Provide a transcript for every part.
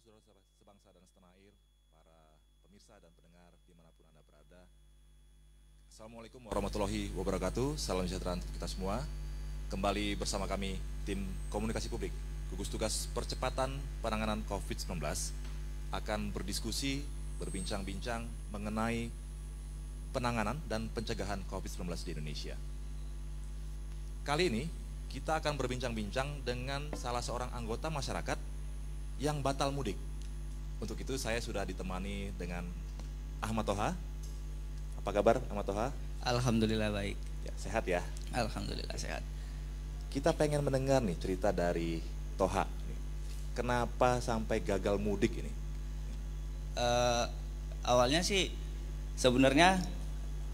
saudara sebangsa dan setanah air, para pemirsa dan pendengar dimanapun Anda berada. Assalamualaikum warahmatullahi wabarakatuh, salam sejahtera untuk kita semua. Kembali bersama kami, tim komunikasi publik, gugus tugas percepatan penanganan COVID-19, akan berdiskusi, berbincang-bincang mengenai penanganan dan pencegahan COVID-19 di Indonesia. Kali ini, kita akan berbincang-bincang dengan salah seorang anggota masyarakat yang batal mudik. Untuk itu saya sudah ditemani dengan Ahmad Toha. Apa kabar Ahmad Toha? Alhamdulillah baik. Ya, sehat ya? Alhamdulillah sehat. Kita pengen mendengar nih cerita dari Toha. Kenapa sampai gagal mudik ini? Awalnya sih sebenarnya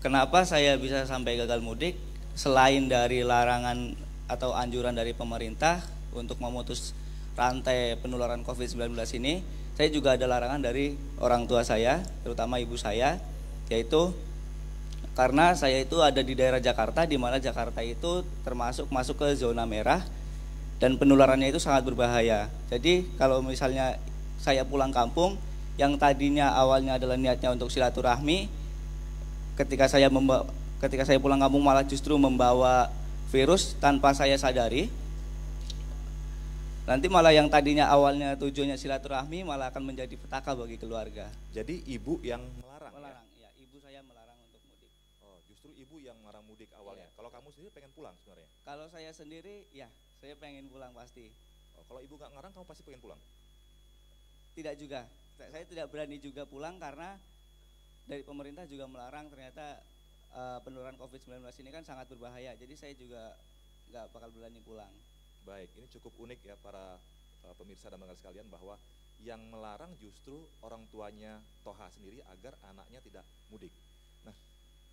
kenapa saya bisa sampai gagal mudik, selain dari larangan atau anjuran dari pemerintah untuk memutus rantai penularan COVID-19 ini, saya juga ada larangan dari orang tua saya, terutama ibu saya, yaitu karena saya itu ada di daerah Jakarta, di mana Jakarta itu masuk ke zona merah dan penularannya itu sangat berbahaya. Jadi kalau misalnya saya pulang kampung yang tadinya awalnya adalah niatnya untuk silaturahmi, ketika saya pulang kampung malah justru membawa virus tanpa saya sadari. Nanti malah yang tadinya awalnya tujuannya silaturahmi malah akan menjadi petaka bagi keluarga. Jadi ibu yang melarang? Melarang, ya, ibu saya melarang untuk mudik. Oh, justru ibu yang melarang mudik awalnya. Ya. Kalau kamu sendiri pengen pulang sebenarnya? Kalau saya sendiri, ya, saya pengen pulang pasti. Oh, kalau ibu nggak ngarang, kamu pasti pengen pulang? Tidak juga, saya tidak berani juga pulang karena dari pemerintah juga melarang. Ternyata penularan COVID-19 ini kan sangat berbahaya. Jadi saya juga nggak bakal berani pulang. Baik, ini cukup unik ya para pemirsa dan pendengar sekalian, bahwa yang melarang justru orang tuanya Toha sendiri agar anaknya tidak mudik. Nah,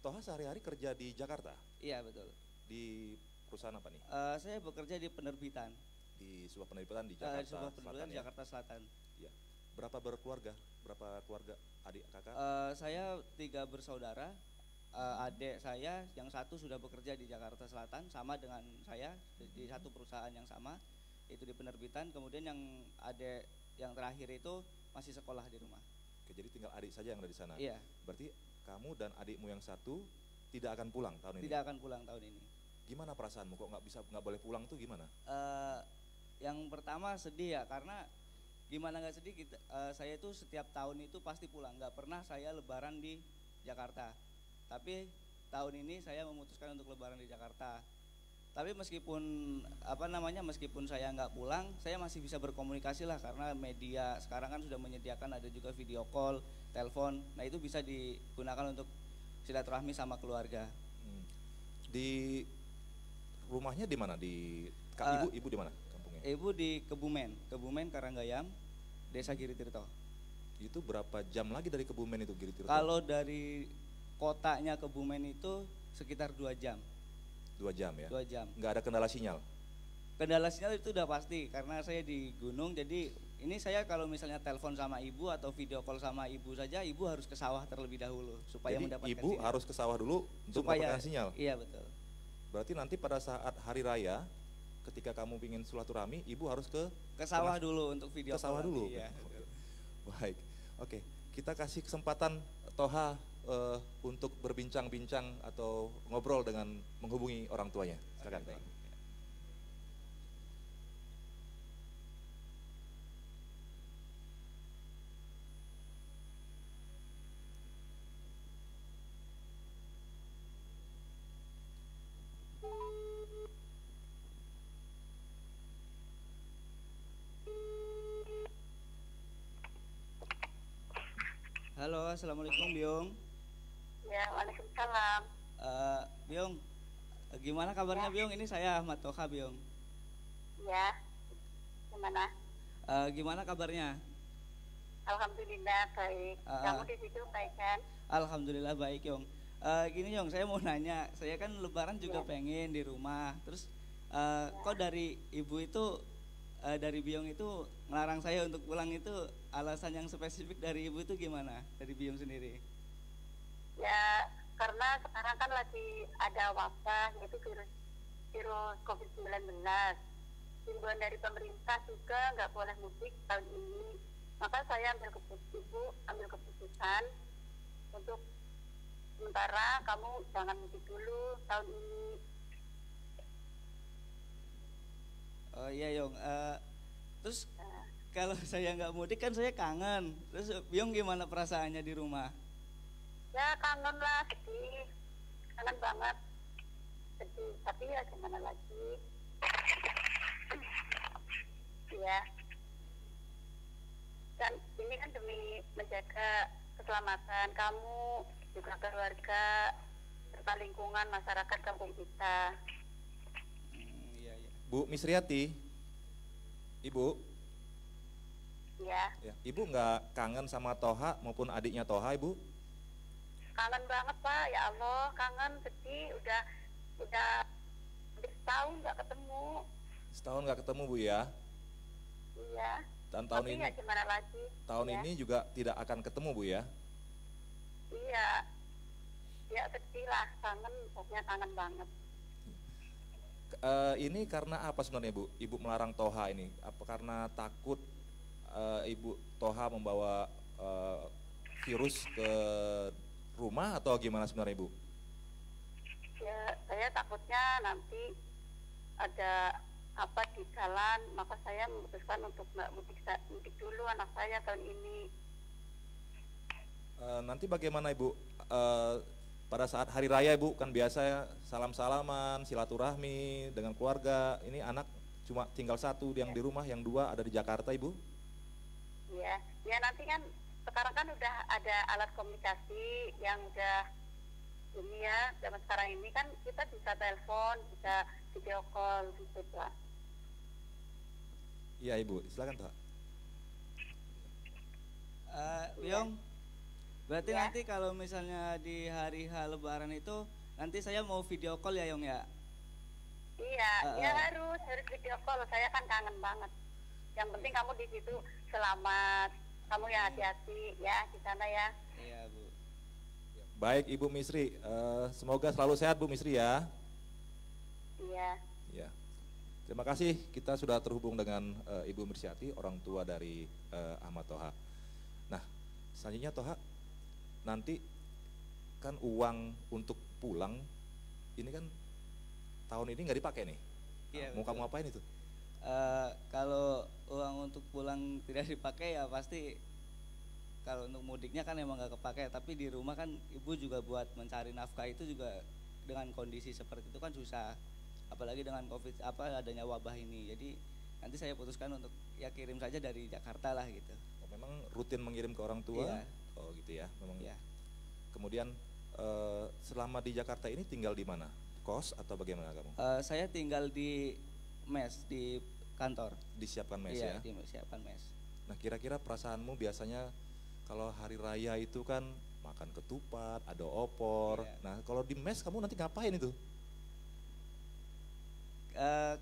Toha sehari-hari kerja di Jakarta? Iya betul. Di perusahaan apa nih? Saya bekerja di penerbitan. Di sebuah penerbitan di Jakarta Selatan ya? Jakarta Selatan. Ya. Berapa berkeluarga? Berapa keluarga adik kakak? Saya 3 bersaudara. Adik saya yang satu sudah bekerja di Jakarta Selatan sama dengan saya di satu perusahaan yang sama, itu di penerbitan. Kemudian yang adik yang terakhir itu masih sekolah di rumah. Oke, jadi tinggal adik saja yang ada di sana. Iya. Berarti kamu dan adikmu yang satu tidak akan pulang tahun ini? Tidak akan pulang tahun ini. Gimana perasaanmu, kok nggak boleh pulang tuh gimana? Yang pertama sedih ya, karena gimana nggak sedih, saya itu setiap tahun itu pasti pulang, nggak pernah saya lebaran di Jakarta. Tapi tahun ini saya memutuskan untuk lebaran di Jakarta. Tapi meskipun meskipun saya nggak pulang, saya masih bisa berkomunikasi lah, karena media sekarang kan sudah menyediakan, ada juga video call, telepon. Nah itu bisa digunakan untuk silaturahmi sama keluarga. Di rumahnya di mana? Ibu di mana kampungnya? Ibu di Kebumen Karanggayam, Desa Giritirto. Itu berapa jam lagi dari Kebumen itu Giritirto? Kalau dari kotanya Kebumen itu sekitar 2 jam. 2 jam ya? 2 jam. Nggak ada kendala sinyal? Kendala sinyal itu udah pasti, karena saya di gunung. Jadi ini saya kalau misalnya telepon sama ibu atau video call sama ibu saja, ibu harus ke sawah terlebih dahulu supaya jadi mendapatkan ibu sinyal. harus ke sawah dulu untuk mendapatkan sinyal? Iya betul. Berarti nanti pada saat hari raya, ketika kamu ingin silaturahmi, ibu harus ke sawah dulu untuk video ke sawah call dulu? Iya. Baik, oke. Kita kasih kesempatan Toha untuk berbincang-bincang atau ngobrol dengan menghubungi orang tuanya. Silakan. Baik. Halo, assalamualaikum Biung. Ya, waalaikumsalam. Biung, gimana kabarnya Biung? Ini saya Ahmad Toha Biung. Ya, gimana? Gimana kabarnya? Alhamdulillah baik. Kamu di situ baik kan? Alhamdulillah baik Yong. Gini Yong, saya mau nanya, saya kan lebaran juga pengen di rumah. Terus kok dari ibu itu, dari Biung itu ngelarang saya untuk pulang, itu alasan yang spesifik dari ibu itu gimana? Dari Biung sendiri? Ya, karena sekarang kan lagi ada wabah, yaitu virus COVID-19. Himbauan dari pemerintah juga nggak boleh mudik tahun ini. Maka saya ibu ambil keputusan untuk sementara kamu jangan mudik dulu tahun ini. Oh iya Yong. Terus kalau saya nggak mudik kan saya kangen. Terus Yong gimana perasaannya di rumah? Ya kangen lah, sedih, kangen banget, sedih. Tapi ya gimana lagi? Ya. Dan ini kan demi menjaga keselamatan kamu, juga keluarga, serta lingkungan masyarakat kampung kita. Iya iya. Bu Misriati, Ibu, Ya, ya, Ibu nggak kangen sama Toha maupun adiknya Toha, Ibu? kangen banget Pak, ya Allah, kangen, sedih, udah hampir setahun nggak ketemu. Setahun nggak ketemu, Bu ya. Iya. Dan tahun Tapi ini, ya gimana lagi? tahun ya. ini juga tidak akan ketemu, Bu ya. Iya. Ya sedih lah, kangen, pokoknya kangen banget. Ini karena apa sebenarnya, Bu? Ibu melarang Toha ini? Apa karena takut Ibu Toha membawa virus ke rumah atau gimana sebenarnya, Ibu? Ya, saya takutnya nanti ada apa di jalan, maka saya memutuskan untuk nggak mudik dulu anak saya tahun ini. Nanti bagaimana, Ibu? Pada saat hari raya, Ibu, kan biasa ya, salam-salaman, silaturahmi dengan keluarga. Ini anak cuma tinggal satu yang di rumah, yang dua ada di Jakarta, Ibu. Ya, ya nanti kan sekarang kan udah ada alat komunikasi yang udah ini ya, zaman sekarang ini kan kita bisa telepon, bisa video call gitu lah. Iya, Ibu, silakan, Toha. Yong, berarti Ya. nanti kalau misalnya di hari H Lebaran itu nanti saya mau video call ya Yong ya? Iya, ya harus video call. Saya kan kangen banget. Yang penting kamu di situ selamat, kamu ya hati-hati ya di sana ya. Iya Bu. Baik, Ibu Misri, semoga selalu sehat, Bu Misri ya. Iya. Ya. Terima kasih, kita sudah terhubung dengan Ibu Mirsyati, orang tua dari Ahmad Toha. Nah, selanjutnya Toha, nanti kan uang untuk pulang ini kan tahun ini nggak dipakai nih. Iya, Mau betul. kamu apain itu? Kalau uang untuk pulang tidak dipakai ya pasti kalau untuk mudiknya kan emang nggak kepake, tapi di rumah kan ibu juga buat mencari nafkah itu juga dengan kondisi seperti itu kan susah, apalagi dengan covid adanya wabah ini. Jadi nanti saya putuskan untuk ya kirim saja dari Jakarta lah gitu. Oh, memang rutin mengirim ke orang tua? Iya. Oh gitu ya, memang. Ya. Kemudian selama di Jakarta ini tinggal di mana? Kos atau bagaimana kamu? Saya tinggal di mes di kantor. Disiapkan mes Iya, ya? disiapkan mes. Nah, kira-kira perasaanmu biasanya kalau hari raya itu kan makan ketupat, ada opor. Iya. Nah, kalau di mes kamu nanti ngapain itu?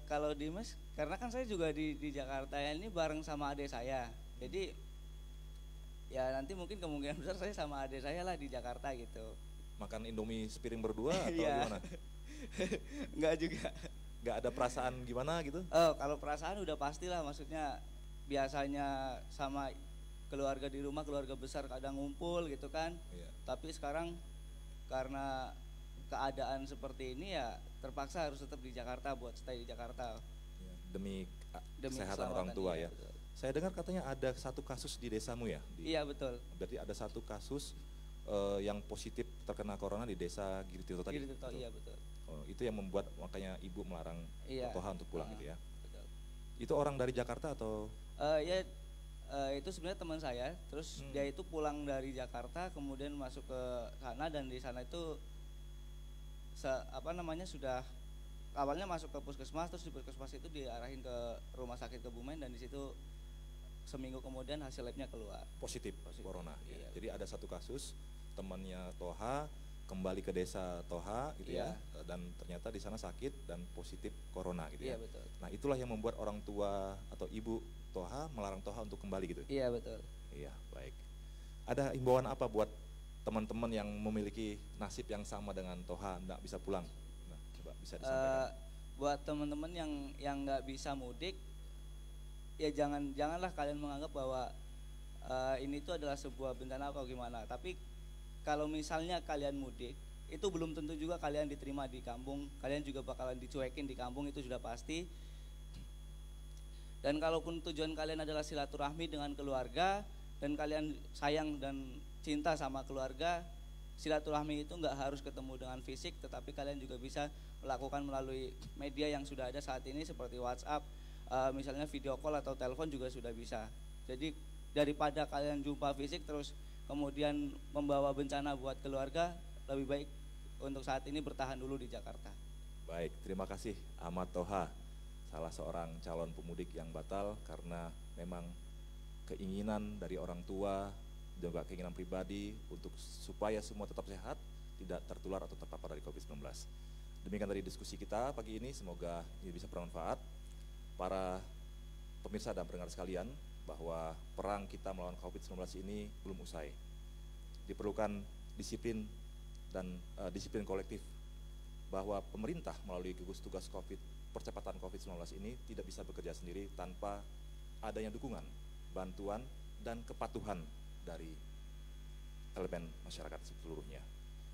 Kalau di mes, karena kan saya juga di Jakarta ini bareng sama adik saya. Jadi ya nanti mungkin kemungkinan besar saya sama adik saya lah di Jakarta gitu. Makan Indomie sepiring berdua atau Iya. gimana? Enggak juga. Gak ada perasaan gimana gitu? Oh, kalau perasaan udah pastilah, maksudnya biasanya sama keluarga di rumah, keluarga besar kadang ngumpul gitu kan. Iya. Tapi sekarang karena keadaan seperti ini ya terpaksa harus tetap di Jakarta, buat stay di Jakarta. Iya, demi Demi kesehatan orang keselamatan, tua iya, ya. betul. Saya dengar katanya ada satu kasus di desamu ya? Iya betul. Berarti ada satu kasus yang positif terkena corona di desa Giritiroto tadi? Giritiroto, Betul? iya betul. Oh, itu yang membuat makanya ibu melarang Iya. Toha untuk pulang gitu ya? Betul. Itu orang dari Jakarta atau? Itu sebenarnya teman saya, terus dia itu pulang dari Jakarta kemudian masuk ke sana, dan di sana itu sudah awalnya masuk ke puskesmas, terus di puskesmas itu diarahin ke rumah sakit Kebumen, dan di situ seminggu kemudian hasil labnya keluar Positif corona. Ya. Iya. Jadi ada satu kasus temannya Toha kembali ke desa Toha gitu Iya. ya, dan ternyata di sana sakit dan positif corona gitu Iya ya. betul. Nah, itulah yang membuat orang tua atau ibu Toha melarang Toha untuk kembali gitu. Iya betul. Iya, baik. Ada imbauan apa buat teman-teman yang memiliki nasib yang sama dengan Toha, enggak bisa pulang? Nah, coba bisa disampaikan. Buat teman-teman yang nggak bisa mudik, ya janganlah kalian menganggap bahwa ini tuh adalah sebuah bencana atau gimana. Tapi kalau misalnya kalian mudik, itu belum tentu juga kalian diterima di kampung, kalian juga bakalan dicuekin di kampung, itu sudah pasti. Dan kalaupun tujuan kalian adalah silaturahmi dengan keluarga dan kalian sayang dan cinta sama keluarga, silaturahmi itu nggak harus ketemu dengan fisik, tetapi kalian juga bisa melakukan melalui media yang sudah ada saat ini seperti WhatsApp, misalnya video call atau telepon juga sudah bisa. Jadi daripada kalian jumpa fisik terus kemudian membawa bencana buat keluarga, lebih baik untuk saat ini bertahan dulu di Jakarta. Baik, terima kasih Ahmad Toha, salah seorang calon pemudik yang batal karena memang keinginan dari orang tua, juga keinginan pribadi untuk supaya semua tetap sehat, tidak tertular atau terpapar dari COVID-19. Demikian tadi diskusi kita pagi ini, semoga ini bisa bermanfaat. Para pemirsa dan pendengar sekalian, bahwa perang kita melawan COVID-19 ini belum usai. Diperlukan disiplin dan disiplin kolektif, bahwa pemerintah melalui gugus tugas percepatan COVID-19 ini tidak bisa bekerja sendiri tanpa adanya dukungan, bantuan, dan kepatuhan dari elemen masyarakat seluruhnya.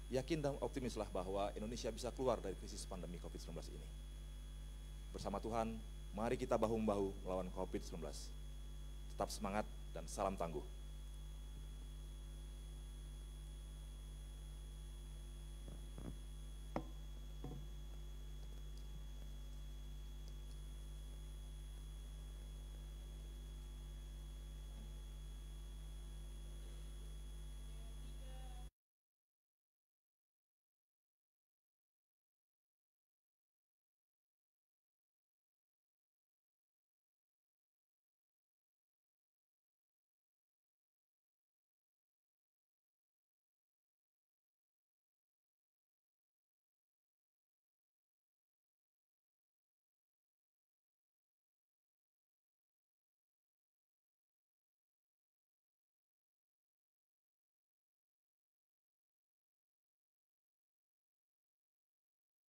Yakin dan optimislah bahwa Indonesia bisa keluar dari krisis pandemi COVID-19 ini. Bersama Tuhan, mari kita bahu-membahu melawan COVID-19. Tetap semangat dan salam tangguh.